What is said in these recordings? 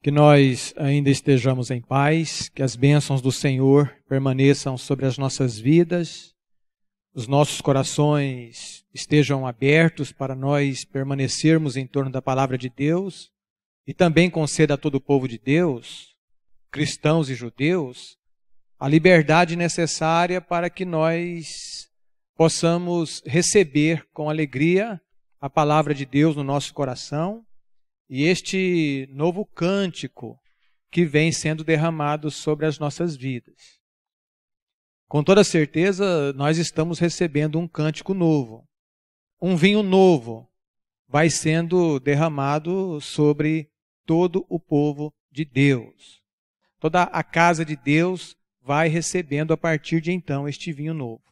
Que nós ainda estejamos em paz, que as bênçãos do Senhor permaneçam sobre as nossas vidas, os nossos corações estejam abertos para nós permanecermos em torno da palavra de Deus e também conceda a todo o povo de Deus, cristãos e judeus, a liberdade necessária para que nós possamos receber com alegria a palavra de Deus no nosso coração e este novo cântico que vem sendo derramado sobre as nossas vidas. Com toda certeza, nós estamos recebendo um cântico novo. Um vinho novo vai sendo derramado sobre todo o povo de Deus. Toda a casa de Deus vai recebendo a partir de então este vinho novo.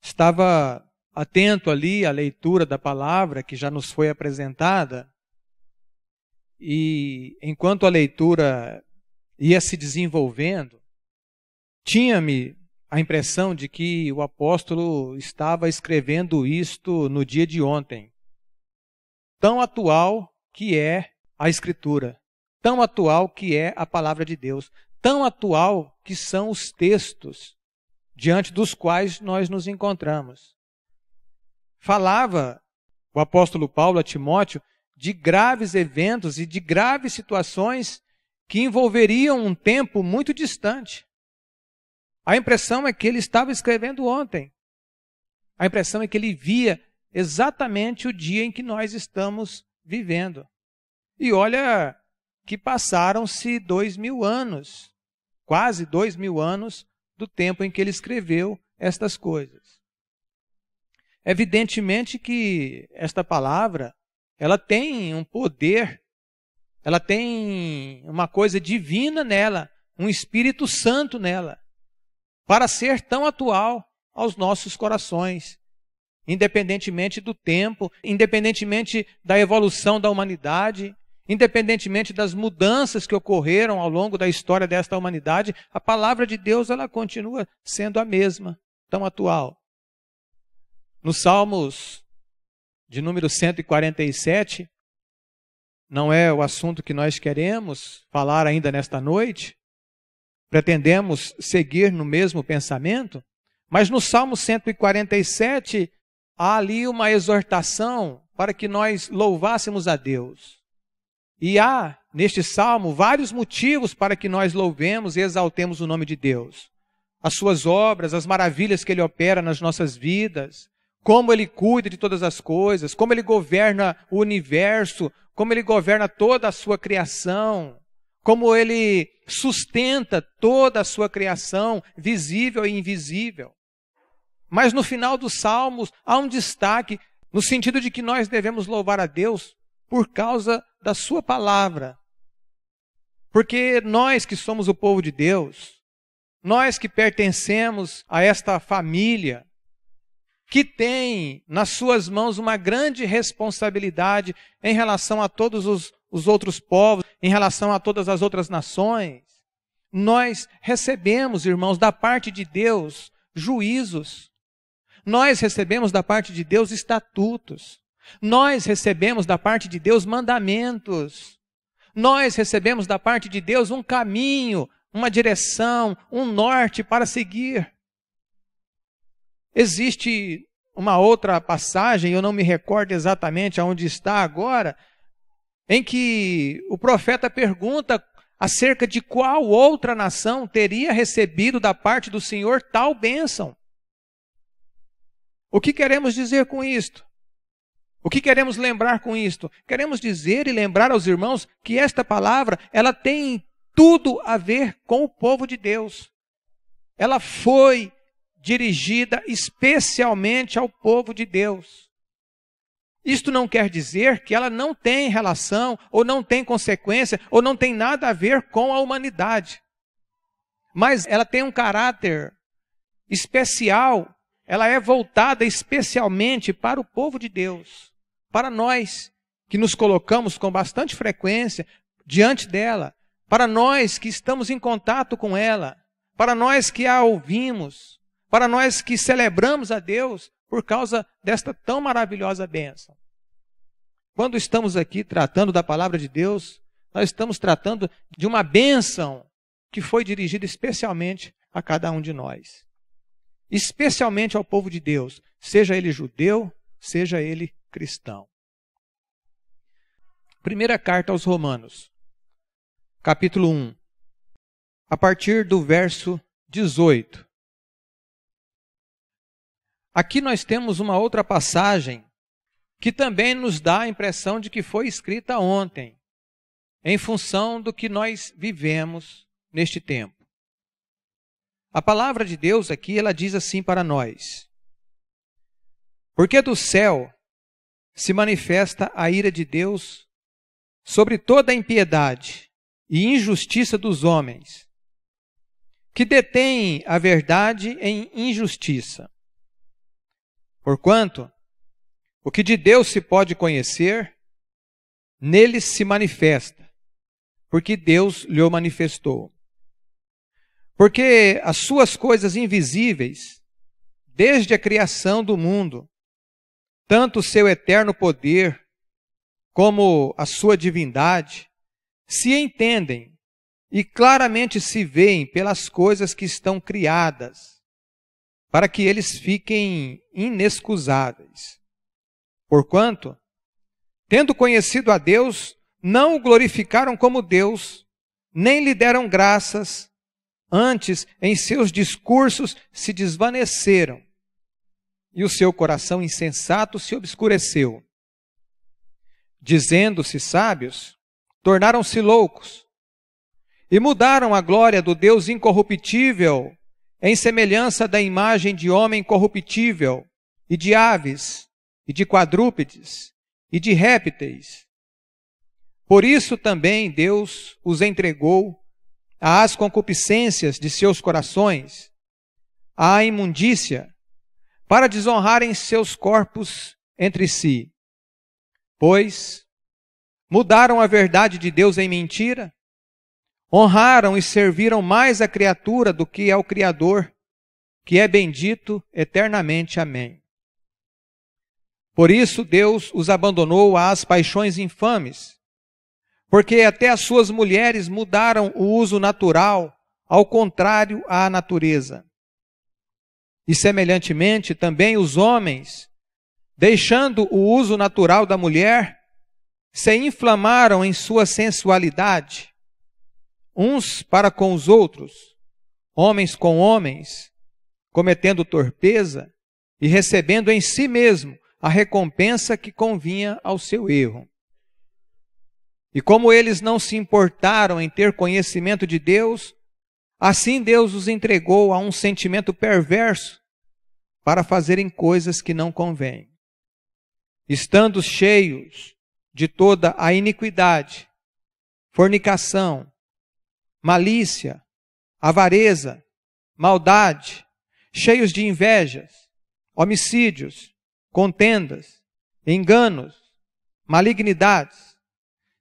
Estava atento ali à leitura da palavra que já nos foi apresentada, e enquanto a leitura ia se desenvolvendo, tinha-me a impressão de que o apóstolo estava escrevendo isto no dia de ontem. Tão atual que é a Escritura, tão atual que é a palavra de Deus, tão atual que são os textos diante dos quais nós nos encontramos. Falava o apóstolo Paulo a Timóteo de graves eventos e de graves situações que envolveriam um tempo muito distante. A impressão é que ele estava escrevendo ontem. A impressão é que ele via exatamente o dia em que nós estamos vivendo. E olha que passaram-se 2000 anos, quase 2000 anos do tempo em que ele escreveu estas coisas. Evidentemente que esta palavra, ela tem um poder, ela tem uma coisa divina nela, um Espírito Santo nela, para ser tão atual aos nossos corações, independentemente do tempo, independentemente da evolução da humanidade, independentemente das mudanças que ocorreram ao longo da história desta humanidade, a palavra de Deus ela continua sendo a mesma, tão atual. Nos Salmos de número 147, não é o assunto que nós queremos falar ainda nesta noite, pretendemos seguir no mesmo pensamento, mas no Salmo 147 há ali uma exortação para que nós louvássemos a Deus. E há neste Salmo vários motivos para que nós louvemos e exaltemos o nome de Deus. As suas obras, as maravilhas que Ele opera nas nossas vidas, como Ele cuida de todas as coisas, como Ele governa o universo, como Ele governa toda a sua criação, como Ele sustenta toda a sua criação, visível e invisível. Mas no final dos Salmos há um destaque no sentido de que nós devemos louvar a Deus por causa da sua palavra. Porque nós que somos o povo de Deus, nós que pertencemos a esta família, que tem nas suas mãos uma grande responsabilidade em relação a todos os outros povos, em relação a todas as outras nações, nós recebemos, irmãos, da parte de Deus, juízos. Nós recebemos da parte de Deus estatutos. Nós recebemos da parte de Deus mandamentos. Nós recebemos da parte de Deus um caminho, uma direção, um norte para seguir. Existe uma outra passagem, eu não me recordo exatamente aonde está agora, em que o profeta pergunta acerca de qual outra nação teria recebido da parte do Senhor tal bênção. O que queremos dizer com isto? O que queremos lembrar com isto? Queremos dizer e lembrar aos irmãos que esta palavra, ela tem tudo a ver com o povo de Deus. Ela foi dirigida especialmente ao povo de Deus. Isto não quer dizer que ela não tem relação, ou não tem consequência, ou não tem nada a ver com a humanidade. Mas ela tem um caráter especial, ela é voltada especialmente para o povo de Deus, para nós que nos colocamos com bastante frequência diante dela, para nós que estamos em contato com ela, para nós que a ouvimos, para nós que celebramos a Deus por causa desta tão maravilhosa bênção. quando estamos aqui tratando da palavra de Deus, nós estamos tratando de uma bênção que foi dirigida especialmente a cada um de nós. Especialmente ao povo de Deus, seja ele judeu, seja ele cristão. Primeira carta aos Romanos, capítulo 1, a partir do verso 18. Aqui nós temos uma outra passagem que também nos dá a impressão de que foi escrita ontem, em função do que nós vivemos neste tempo. A palavra de Deus aqui, ela diz assim para nós: porque do céu se manifesta a ira de Deus sobre toda a impiedade e injustiça dos homens, que detêm a verdade em injustiça. Porquanto, o que de Deus se pode conhecer, neles se manifesta, porque Deus lhe manifestou. Porque as suas coisas invisíveis, desde a criação do mundo, tanto o seu eterno poder, como a sua divindade, se entendem e claramente se veem pelas coisas que estão criadas, para que eles fiquem inexcusáveis. Porquanto, tendo conhecido a Deus, não o glorificaram como Deus, nem lhe deram graças, antes em seus discursos se desvaneceram, e o seu coração insensato se obscureceu. Dizendo-se sábios, tornaram-se loucos, e mudaram a glória do Deus incorruptível em semelhança da imagem de homem corruptível, e de aves, e de quadrúpedes, e de répteis. Por isso também Deus os entregou às concupiscências de seus corações, à imundícia, para desonrarem seus corpos entre si. Pois mudaram a verdade de Deus em mentira, honraram e serviram mais a criatura do que ao Criador, que é bendito eternamente. Amém. Por isso Deus os abandonou às paixões infames, porque até as suas mulheres mudaram o uso natural, ao contrário à natureza. E semelhantemente também os homens, deixando o uso natural da mulher, se inflamaram em sua sensualidade, uns para com os outros, homens com homens, cometendo torpeza e recebendo em si mesmo a recompensa que convinha ao seu erro. E como eles não se importaram em ter conhecimento de Deus, assim Deus os entregou a um sentimento perverso para fazerem coisas que não convêm. Estando cheios de toda a iniquidade, fornicação, malícia, avareza, maldade, cheios de invejas, homicídios, contendas, enganos, malignidades,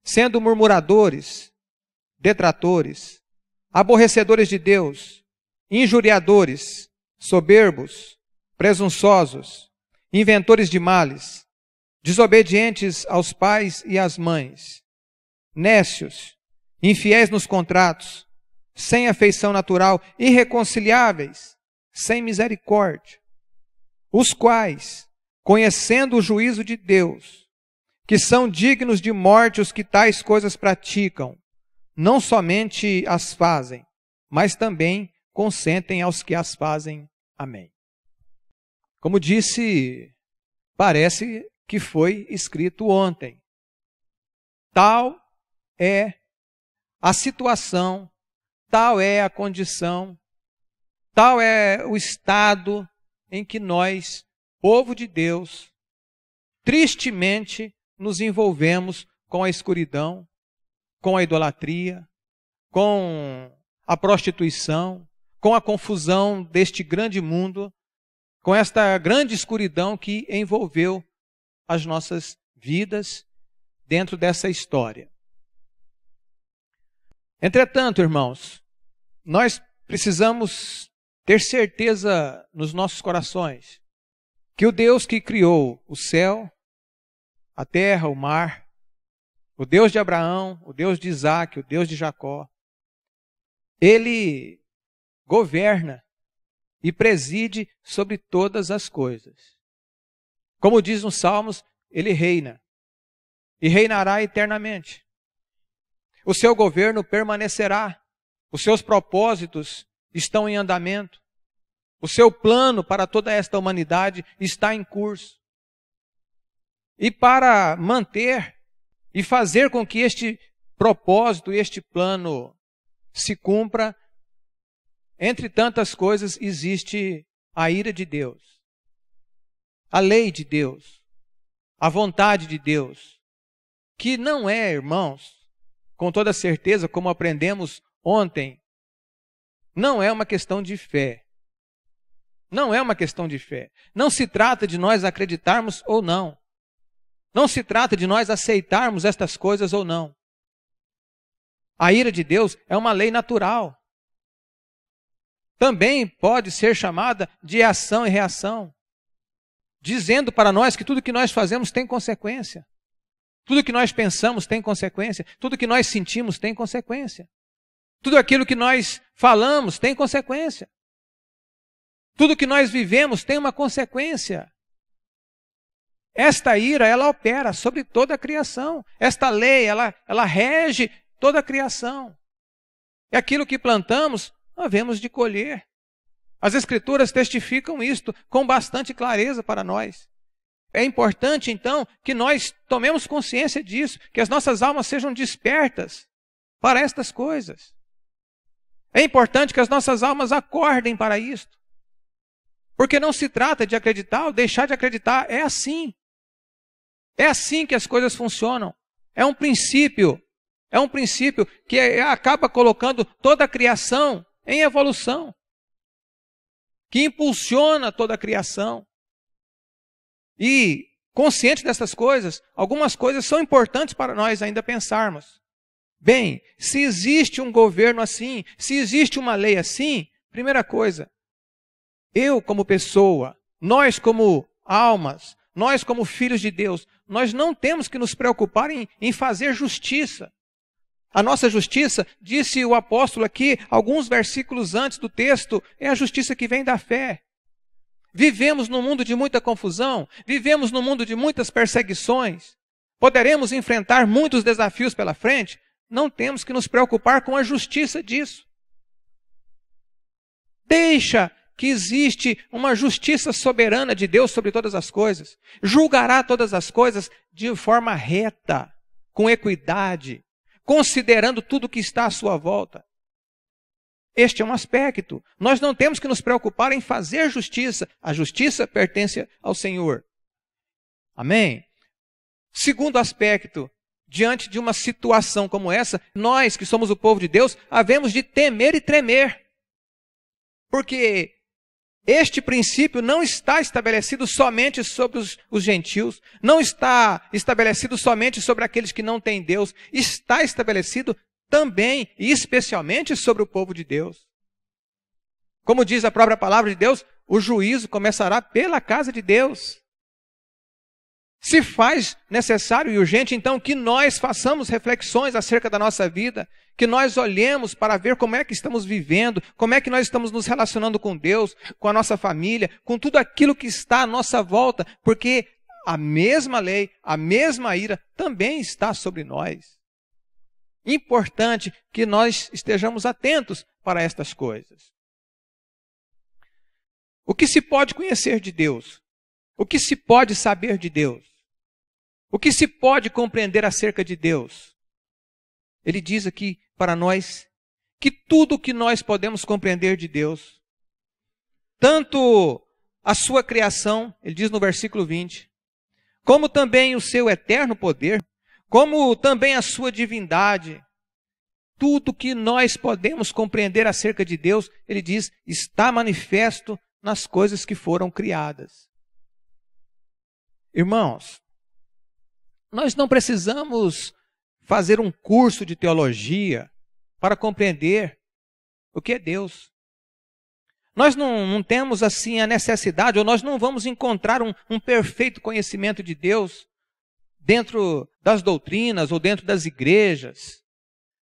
sendo murmuradores, detratores, aborrecedores de Deus, injuriadores, soberbos, presunçosos, inventores de males, desobedientes aos pais e às mães, nécios, infiéis nos contratos, sem afeição natural, irreconciliáveis, sem misericórdia, os quais, conhecendo o juízo de Deus, que são dignos de morte os que tais coisas praticam, não somente as fazem, mas também consentem aos que as fazem. Amém. Como disse, parece que foi escrito ontem. Tal é a situação, tal é a condição, tal é o estado em que nós, povo de Deus, tristemente nos envolvemos com a escuridão, com a idolatria, com a prostituição, com a confusão deste grande mundo, com esta grande escuridão que envolveu as nossas vidas dentro dessa história. Entretanto, irmãos, nós precisamos ter certeza nos nossos corações que o Deus que criou o céu, a terra, o mar, o Deus de Abraão, o Deus de Isaac, o Deus de Jacó. Ele governa e preside sobre todas as coisas. Como diz nos Salmos, ele reina e reinará eternamente. O seu governo permanecerá, os seus propósitos estão em andamento, o seu plano para toda esta humanidade está em curso. E para manter e fazer com que este propósito, este plano se cumpra, entre tantas coisas existe a ira de Deus, a lei de Deus, a vontade de Deus, que não é, irmãos, com toda certeza, como aprendemos ontem, não é uma questão de fé. Não é uma questão de fé. Não se trata de nós acreditarmos ou não. Não se trata de nós aceitarmos estas coisas ou não. A ira de Deus é uma lei natural. Também pode ser chamada de ação e reação, dizendo para nós que tudo que nós fazemos tem consequência. Tudo que nós pensamos tem consequência. Tudo que nós sentimos tem consequência. Tudo aquilo que nós falamos tem consequência. Tudo que nós vivemos tem uma consequência. Esta ira, ela opera sobre toda a criação. Esta lei, ela rege toda a criação. E aquilo que plantamos, havemos de colher. As Escrituras testificam isto com bastante clareza para nós. É importante, então, que nós tomemos consciência disso, que as nossas almas sejam despertas para estas coisas. É importante que as nossas almas acordem para isto. Porque não se trata de acreditar ou deixar de acreditar, é assim. É assim que as coisas funcionam. É um princípio que acaba colocando toda a criação em evolução, que impulsiona toda a criação. E, consciente dessas coisas, algumas coisas são importantes para nós ainda pensarmos. Bem, se existe um governo assim, se existe uma lei assim, primeira coisa, eu como pessoa, nós como almas, nós como filhos de Deus, nós não temos que nos preocupar em fazer justiça. A nossa justiça, disse o apóstolo aqui, alguns versículos antes do texto, é a justiça que vem da fé. Vivemos num mundo de muita confusão, vivemos num mundo de muitas perseguições, poderemos enfrentar muitos desafios pela frente, não temos que nos preocupar com a justiça disso. Deixa que existe uma justiça soberana de Deus sobre todas as coisas. Julgará todas as coisas de forma reta, com equidade, considerando tudo que está à sua volta. Este é um aspecto. Nós não temos que nos preocupar em fazer justiça. A justiça pertence ao Senhor. Amém? Segundo aspecto, diante de uma situação como essa, nós que somos o povo de Deus, havemos de temer e tremer. Porque este princípio não está estabelecido somente sobre os gentios, não está estabelecido somente sobre aqueles que não têm Deus, está estabelecido também e especialmente sobre o povo de Deus. Como diz a própria palavra de Deus, o juízo começará pela casa de Deus. Se faz necessário e urgente, então, que nós façamos reflexões acerca da nossa vida, que nós olhemos para ver como é que estamos vivendo, como é que nós estamos nos relacionando com Deus, com a nossa família, com tudo aquilo que está à nossa volta, porque a mesma lei, a mesma ira também está sobre nós. Importante que nós estejamos atentos para estas coisas. O que se pode conhecer de Deus? O que se pode saber de Deus? O que se pode compreender acerca de Deus? Ele diz aqui para nós que tudo o que nós podemos compreender de Deus, tanto a sua criação, ele diz no versículo 20, como também o seu eterno poder, como também a sua divindade, tudo que nós podemos compreender acerca de Deus, ele diz, está manifesto nas coisas que foram criadas. Irmãos, nós não precisamos fazer um curso de teologia para compreender o que é Deus. Nós não temos assim a necessidade, ou nós não vamos encontrar um perfeito conhecimento de Deus dentro das doutrinas ou dentro das igrejas.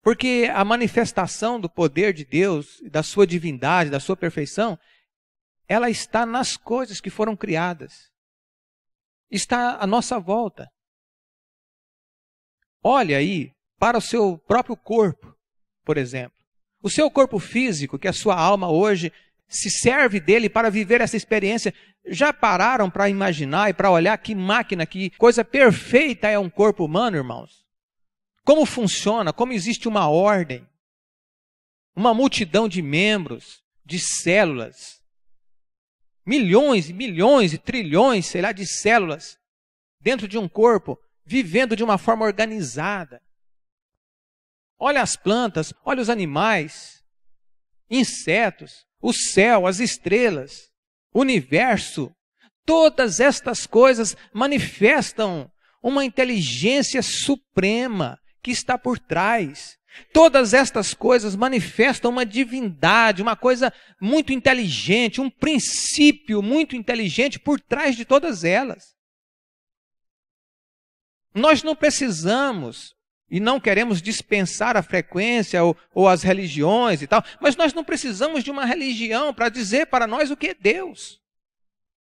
Porque a manifestação do poder de Deus, da sua divindade, da sua perfeição, ela está nas coisas que foram criadas. Está à nossa volta. Olha aí para o seu próprio corpo, por exemplo. O seu corpo físico, que a sua alma hoje se serve dele para viver essa experiência. Já pararam para imaginar e para olhar que máquina, que coisa perfeita é um corpo humano, irmãos? Como funciona, como existe uma ordem, uma multidão de membros, de células, milhões e milhões e trilhões, sei lá, de células dentro de um corpo, vivendo de uma forma organizada. Olha as plantas, olha os animais, insetos, o céu, as estrelas, o universo. Todas estas coisas manifestam uma inteligência suprema que está por trás. Todas estas coisas manifestam uma divindade, uma coisa muito inteligente, um princípio muito inteligente por trás de todas elas. Nós não precisamos e não queremos dispensar a frequência ou as religiões e tal, mas nós não precisamos de uma religião para dizer para nós o que é Deus.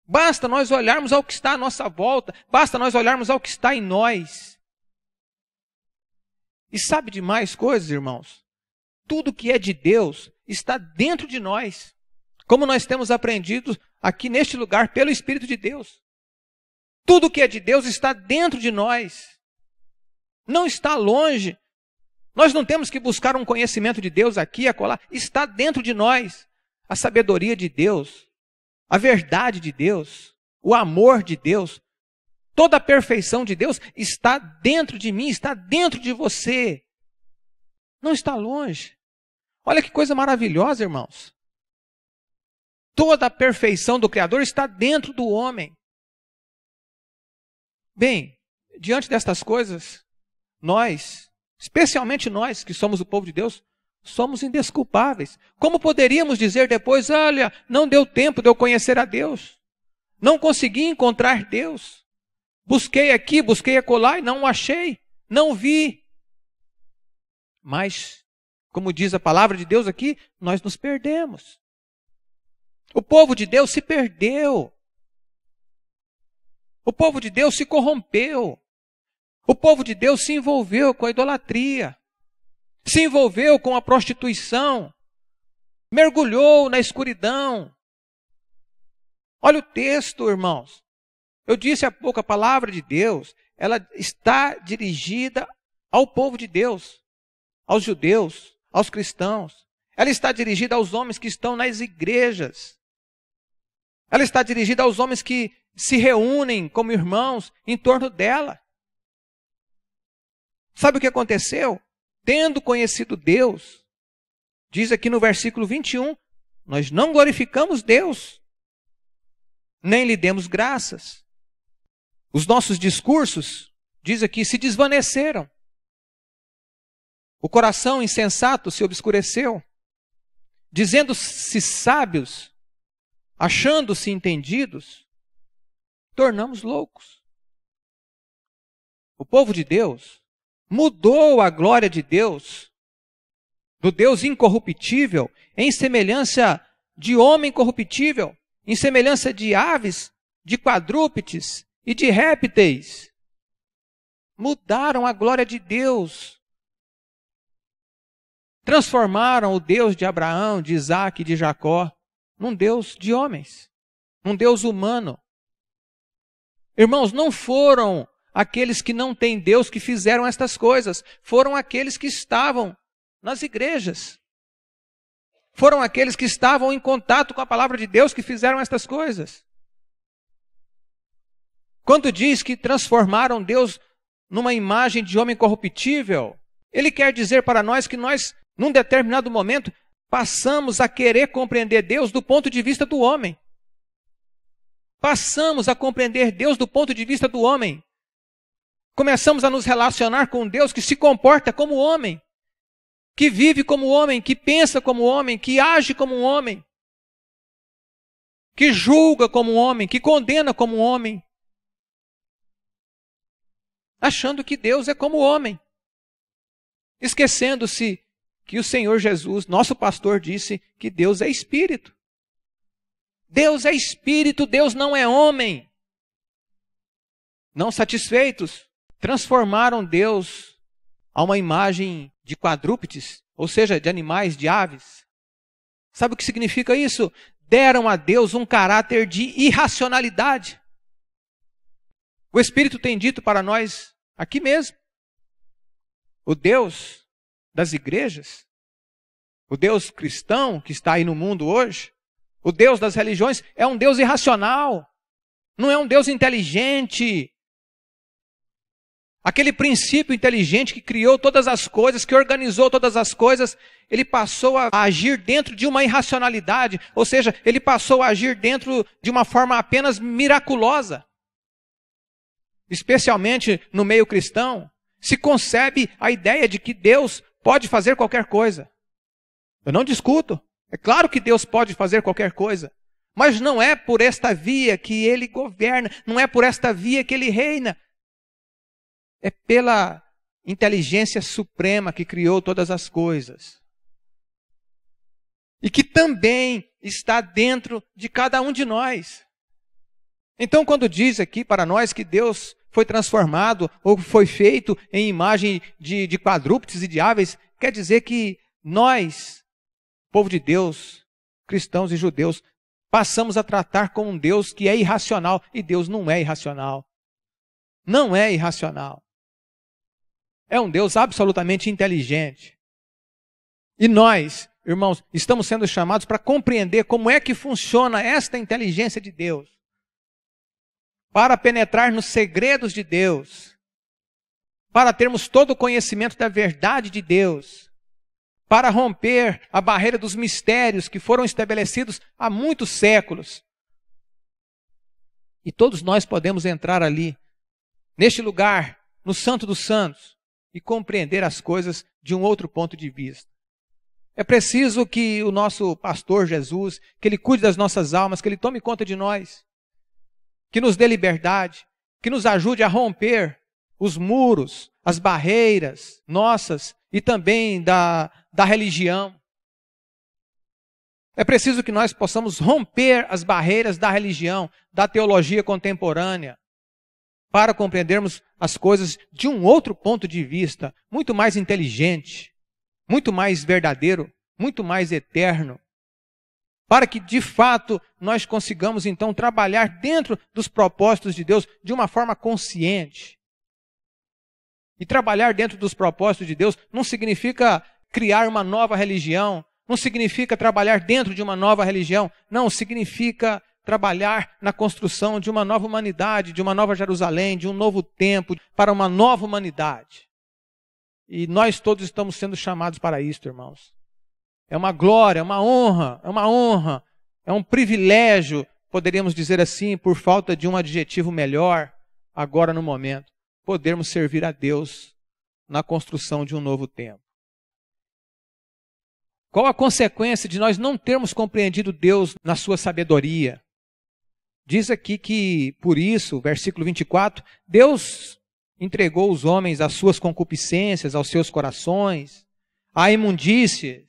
Basta nós olharmos ao que está à nossa volta, basta nós olharmos ao que está em nós. E sabe de mais coisas, irmãos? Tudo que é de Deus está dentro de nós, como nós temos aprendido aqui neste lugar pelo Espírito de Deus. Tudo que é de Deus está dentro de nós. Não está longe. Nós não temos que buscar um conhecimento de Deus aqui e acolá. Está dentro de nós. A sabedoria de Deus, a verdade de Deus, o amor de Deus, toda a perfeição de Deus está dentro de mim, está dentro de você. Não está longe. Olha que coisa maravilhosa, irmãos. Toda a perfeição do Criador está dentro do homem. Bem, diante destas coisas, nós, especialmente nós que somos o povo de Deus, somos indesculpáveis. Como poderíamos dizer depois, olha, não deu tempo de eu conhecer a Deus. Não consegui encontrar Deus. Busquei aqui, busquei acolá e não o achei. Não vi. Mas, como diz a palavra de Deus aqui, nós nos perdemos. O povo de Deus se perdeu. O povo de Deus se corrompeu. O povo de Deus se envolveu com a idolatria. Se envolveu com a prostituição. Mergulhou na escuridão. Olha o texto, irmãos. Eu disse há pouco, a palavra de Deus, ela está dirigida ao povo de Deus, aos judeus, aos cristãos. Ela está dirigida aos homens que estão nas igrejas. Ela está dirigida aos homens que se reúnem como irmãos em torno dela. Sabe o que aconteceu? Tendo conhecido Deus, diz aqui no versículo 21, nós não glorificamos Deus, nem lhe demos graças. Os nossos discursos, diz aqui, se desvaneceram. O coração insensato se obscureceu, dizendo-se sábios, achando-se entendidos, tornamos loucos. O povo de Deus mudou a glória de Deus, do Deus incorruptível, em semelhança de homem corruptível, em semelhança de aves, de quadrúpedes e de répteis. Mudaram a glória de Deus. Transformaram o Deus de Abraão, de Isaac e de Jacó num Deus de homens, um Deus humano. Irmãos, não foram aqueles que não têm Deus que fizeram estas coisas, foram aqueles que estavam nas igrejas. Foram aqueles que estavam em contato com a palavra de Deus que fizeram estas coisas. Quando diz que transformaram Deus numa imagem de homem corruptível, ele quer dizer para nós que nós, num determinado momento, passamos a querer compreender Deus do ponto de vista do homem. Passamos a compreender Deus do ponto de vista do homem. Começamos a nos relacionar com Deus que se comporta como homem, que vive como homem, que pensa como homem, que age como um homem, que julga como um homem, que condena como um homem. achando que Deus é como o homem, esquecendo-se que o Senhor Jesus, nosso pastor, disse que Deus é espírito. Deus é espírito, Deus não é homem. Não satisfeitos, transformaram Deus a uma imagem de quadrúpedes, ou seja, de animais, de aves. Sabe o que significa isso? Deram a Deus um caráter de irracionalidade. O Espírito tem dito para nós aqui mesmo, o Deus das igrejas, o Deus cristão que está aí no mundo hoje, o Deus das religiões é um Deus irracional, não é um Deus inteligente. Aquele princípio inteligente que criou todas as coisas, que organizou todas as coisas, ele passou a agir dentro de uma irracionalidade, ou seja, ele passou a agir dentro de uma forma apenas miraculosa. Especialmente no meio cristão, se concebe a ideia de que Deus pode fazer qualquer coisa. Eu não discuto. É claro que Deus pode fazer qualquer coisa. Mas não é por esta via que Ele governa. Não é por esta via que Ele reina. É pela inteligência suprema que criou todas as coisas. E que também está dentro de cada um de nós. Então, quando diz aqui para nós que Deus foi transformado ou foi feito em imagem de quadrúpedes e de aves, quer dizer que nós, povo de Deus, cristãos e judeus, passamos a tratar com um Deus que é irracional. E Deus não é irracional. Não é irracional. É um Deus absolutamente inteligente. E nós, irmãos, estamos sendo chamados para compreender como é que funciona esta inteligência de Deus. Para penetrar nos segredos de Deus, para termos todo o conhecimento da verdade de Deus, para romper a barreira dos mistérios que foram estabelecidos há muitos séculos. E todos nós podemos entrar ali, neste lugar, no Santo dos Santos, e compreender as coisas de um outro ponto de vista. É preciso que o nosso pastor Jesus, que Ele cuide das nossas almas, que Ele tome conta de nós, que nos dê liberdade, que nos ajude a romper os muros, as barreiras nossas e também da religião. É preciso que nós possamos romper as barreiras da religião, da teologia contemporânea, para compreendermos as coisas de um outro ponto de vista, muito mais inteligente, muito mais verdadeiro, muito mais eterno. Para que, de fato, nós consigamos, então, trabalhar dentro dos propósitos de Deus de uma forma consciente. E trabalhar dentro dos propósitos de Deus não significa criar uma nova religião, não significa trabalhar dentro de uma nova religião, não, significa trabalhar na construção de uma nova humanidade, de uma nova Jerusalém, de um novo tempo, para uma nova humanidade. E nós todos estamos sendo chamados para isso, irmãos. É uma glória, é uma honra, é um privilégio, poderíamos dizer assim, por falta de um adjetivo melhor, agora no momento, podermos servir a Deus na construção de um novo tempo. Qual a consequência de nós não termos compreendido Deus na sua sabedoria? Diz aqui que, por isso, versículo 24, Deus entregou os homens às suas concupiscências, aos seus corações, à imundície,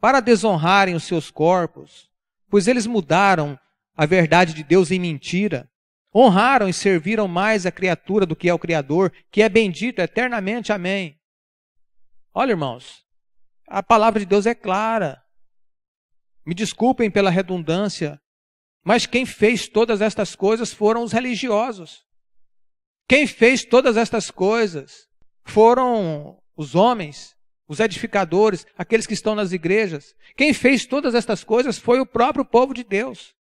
para desonrarem os seus corpos, pois eles mudaram a verdade de Deus em mentira, honraram e serviram mais a criatura do que ao Criador, que é bendito eternamente. Amém. Olha, irmãos, a palavra de Deus é clara. Me desculpem pela redundância, mas quem fez todas estas coisas foram os religiosos. Quem fez todas estas coisas foram os homens, os edificadores, aqueles que estão nas igrejas. Quem fez todas estas coisas foi o próprio povo de Deus.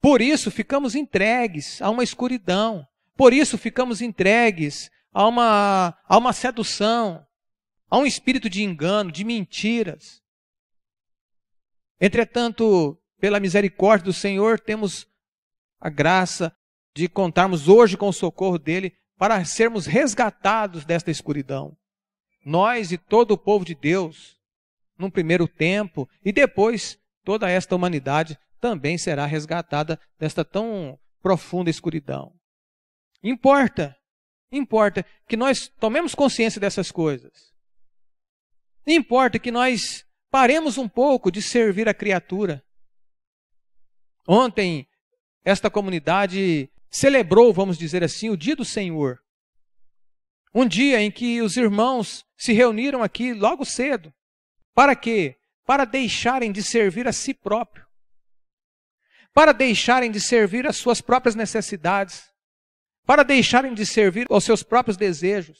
Por isso ficamos entregues a uma escuridão. Por isso ficamos entregues a uma sedução, a um espírito de engano, de mentiras. Entretanto, pela misericórdia do Senhor, temos a graça de contarmos hoje com o socorro dele para sermos resgatados desta escuridão. Nós e todo o povo de Deus, num primeiro tempo, e depois toda esta humanidade também será resgatada desta tão profunda escuridão. Importa Importa que nós tomemos consciência dessas coisas. Importa que nós paremos um pouco de servir a criatura. Ontem, esta comunidade celebrou, vamos dizer assim, o Dia do Senhor. Um dia em que os irmãos se reuniram aqui logo cedo. Para quê? Para deixarem de servir a si próprio. Para deixarem de servir às suas próprias necessidades. Para deixarem de servir aos seus próprios desejos.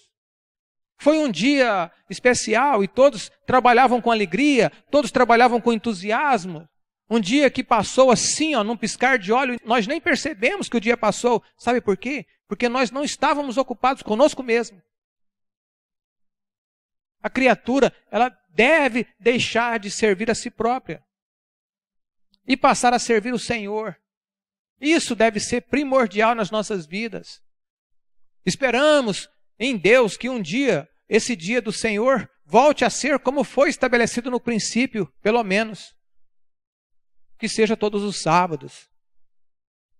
Foi um dia especial e todos trabalhavam com alegria, todos trabalhavam com entusiasmo. Um dia que passou assim, num piscar de olho, nós nem percebemos que o dia passou. Sabe por quê? Porque nós não estávamos ocupados conosco mesmo. A criatura, ela deve deixar de servir a si própria e passar a servir o Senhor. Isso deve ser primordial nas nossas vidas. Esperamos em Deus que um dia, esse dia do Senhor, volte a ser como foi estabelecido no princípio, pelo menos. Que seja todos os sábados.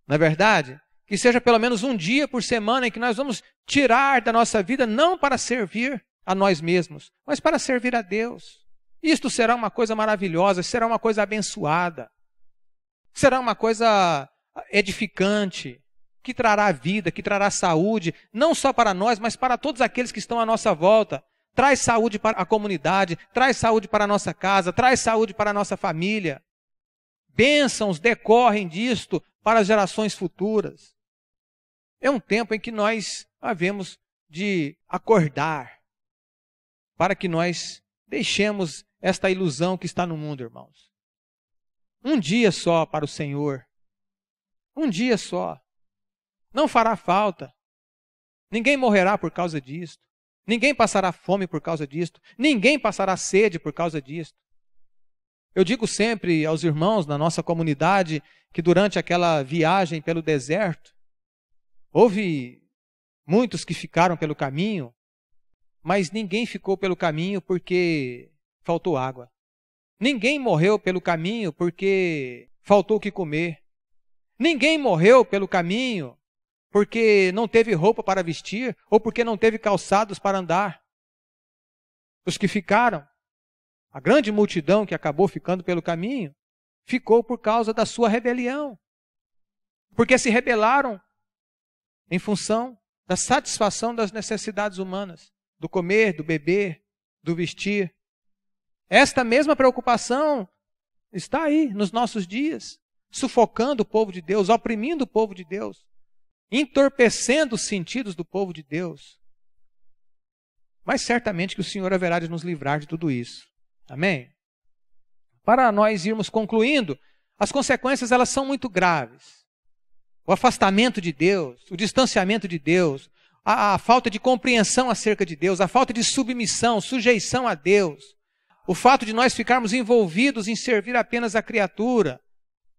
Não é verdade? Que seja pelo menos um dia por semana em que nós vamos tirar da nossa vida, não para servir a nós mesmos, mas para servir a Deus. Isto será uma coisa maravilhosa, será uma coisa abençoada. Será uma coisa edificante, que trará vida, que trará saúde, não só para nós, mas para todos aqueles que estão à nossa volta. Traz saúde para a comunidade, traz saúde para a nossa casa, traz saúde para a nossa família. Bênçãos decorrem disto para as gerações futuras. É um tempo em que nós havemos de acordar para que nós deixemos esta ilusão que está no mundo, irmãos. Um dia só para o Senhor. Um dia só. Não fará falta. Ninguém morrerá por causa disto. Ninguém passará fome por causa disto. Ninguém passará sede por causa disto. Eu digo sempre aos irmãos na nossa comunidade que durante aquela viagem pelo deserto, houve muitos que ficaram pelo caminho, mas ninguém ficou pelo caminho porque faltou água. Ninguém morreu pelo caminho porque faltou o que comer. Ninguém morreu pelo caminho porque não teve roupa para vestir ou porque não teve calçados para andar. Os que ficaram, a grande multidão que acabou ficando pelo caminho, ficou por causa da sua rebelião. Porque se rebelaram em função da satisfação das necessidades humanas, do comer, do beber, do vestir. Esta mesma preocupação está aí nos nossos dias, sufocando o povo de Deus, oprimindo o povo de Deus, entorpecendo os sentidos do povo de Deus. Mas certamente que o Senhor haverá de nos livrar de tudo isso. Amém? Para nós irmos concluindo, as consequências elas são muito graves. O afastamento de Deus, o distanciamento de Deus, a falta de compreensão acerca de Deus, a falta de submissão, sujeição a Deus, o fato de nós ficarmos envolvidos em servir apenas a criatura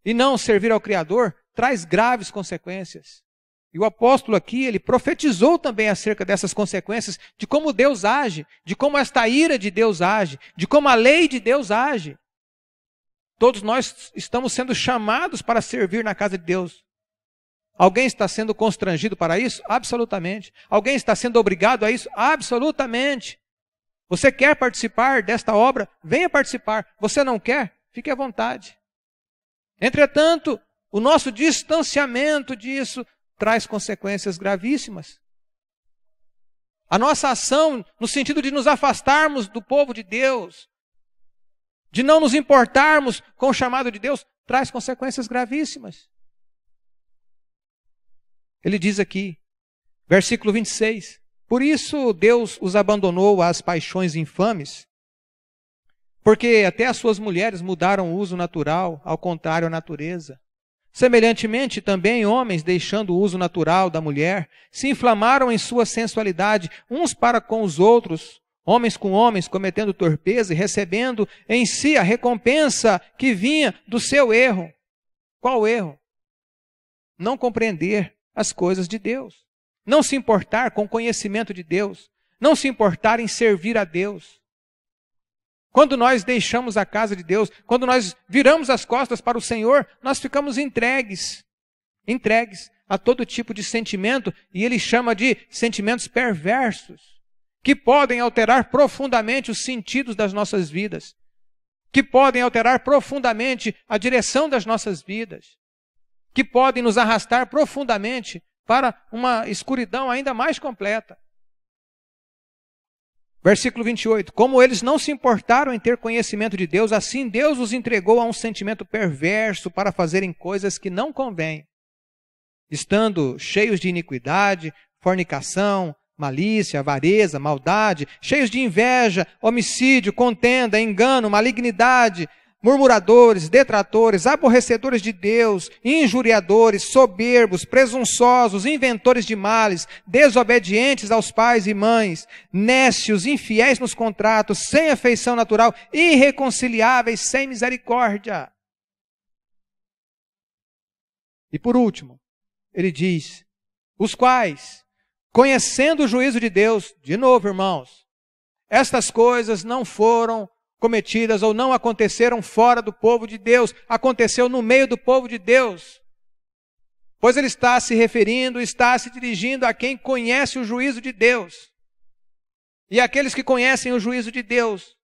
e não servir ao Criador, traz graves consequências. E o apóstolo aqui, ele profetizou também acerca dessas consequências, de como Deus age, de como esta ira de Deus age, de como a lei de Deus age. Todos nós estamos sendo chamados para servir na casa de Deus. Alguém está sendo constrangido para isso? Absolutamente. Alguém está sendo obrigado a isso? Absolutamente. Você quer participar desta obra? Venha participar. Você não quer? Fique à vontade. Entretanto, o nosso distanciamento disso traz consequências gravíssimas. A nossa ação, no sentido de nos afastarmos do povo de Deus, de não nos importarmos com o chamado de Deus, traz consequências gravíssimas. Ele diz aqui, versículo 26, por isso Deus os abandonou às paixões infames, porque até as suas mulheres mudaram o uso natural, ao contrário à natureza. Semelhantemente, também homens, deixando o uso natural da mulher, se inflamaram em sua sensualidade, uns para com os outros, homens com homens, cometendo torpeza e recebendo em si a recompensa que vinha do seu erro. Qual erro? Não compreender as coisas de Deus. Não se importar com o conhecimento de Deus. Não se importar em servir a Deus. Quando nós deixamos a casa de Deus, quando nós viramos as costas para o Senhor, nós ficamos entregues a todo tipo de sentimento, e ele chama de sentimentos perversos, que podem alterar profundamente os sentidos das nossas vidas, que podem alterar profundamente a direção das nossas vidas, que podem nos arrastar profundamente para uma escuridão ainda mais completa. Versículo 28. Como eles não se importaram em ter conhecimento de Deus, assim Deus os entregou a um sentimento perverso para fazerem coisas que não convêm, estando cheios de iniquidade, fornicação, malícia, avareza, maldade, cheios de inveja, homicídio, contenda, engano, malignidade, murmuradores, detratores, aborrecedores de Deus, injuriadores, soberbos, presunçosos, inventores de males, desobedientes aos pais e mães, nécios, infiéis nos contratos, sem afeição natural, irreconciliáveis, sem misericórdia. E por último, ele diz, os quais, conhecendo o juízo de Deus, de novo, irmãos, estas coisas não foram cometidas ou não aconteceram fora do povo de Deus, aconteceu no meio do povo de Deus. Pois ele está se referindo, está se dirigindo a quem conhece o juízo de Deus. E aqueles que conhecem o juízo de Deus.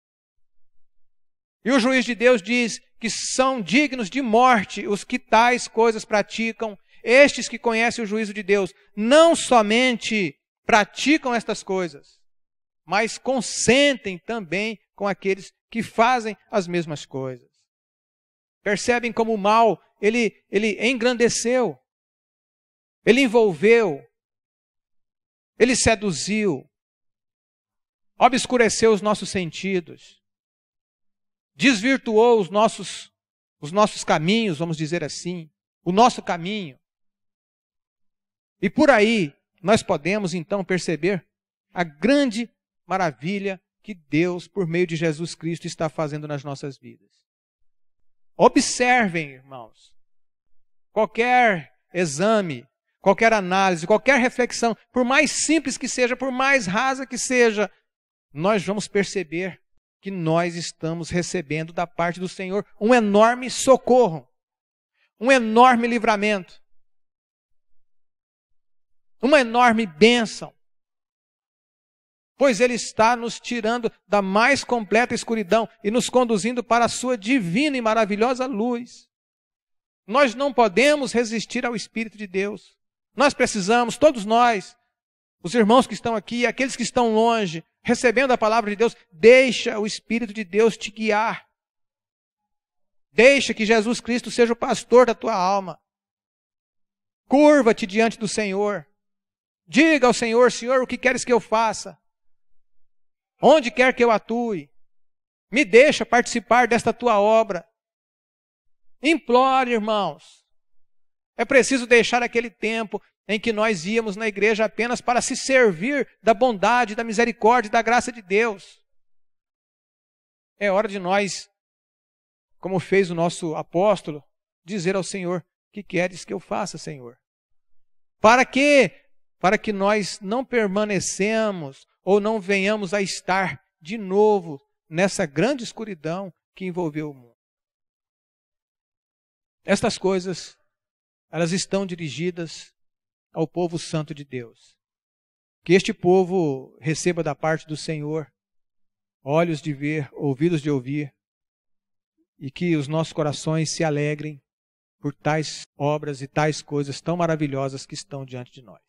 E o juiz de Deus diz que são dignos de morte os que tais coisas praticam. Estes que conhecem o juízo de Deus não somente praticam estas coisas, mas consentem também com aqueles que fazem as mesmas coisas. Percebem como o mal, ele engrandeceu, ele envolveu, ele seduziu, obscureceu os nossos sentidos, desvirtuou os nossos caminhos, vamos dizer assim, o nosso caminho. E por aí nós podemos então perceber a grande maravilha que Deus, por meio de Jesus Cristo, está fazendo nas nossas vidas. Observem, irmãos, qualquer exame, qualquer análise, qualquer reflexão, por mais simples que seja, por mais rasa que seja, nós vamos perceber que nós estamos recebendo da parte do Senhor um enorme socorro, um enorme livramento, uma enorme bênção. Pois Ele está nos tirando da mais completa escuridão e nos conduzindo para a sua divina e maravilhosa luz. Nós não podemos resistir ao Espírito de Deus. Nós precisamos, todos nós, os irmãos que estão aqui, aqueles que estão longe, recebendo a palavra de Deus, deixa o Espírito de Deus te guiar. Deixa que Jesus Cristo seja o pastor da tua alma. Curva-te diante do Senhor. Diga ao Senhor, Senhor, o que queres que eu faça? Onde quer que eu atue, me deixa participar desta tua obra. Implore, irmãos. É preciso deixar aquele tempo em que nós íamos na igreja apenas para se servir da bondade, da misericórdia e da graça de Deus. É hora de nós, como fez o nosso apóstolo, dizer ao Senhor, o que queres que eu faça, Senhor? Para quê? Para que nós não permanecemos ou não venhamos a estar de novo nessa grande escuridão que envolveu o mundo. Estas coisas, elas estão dirigidas ao povo santo de Deus. Que este povo receba da parte do Senhor olhos de ver, ouvidos de ouvir, e que os nossos corações se alegrem por tais obras e tais coisas tão maravilhosas que estão diante de nós.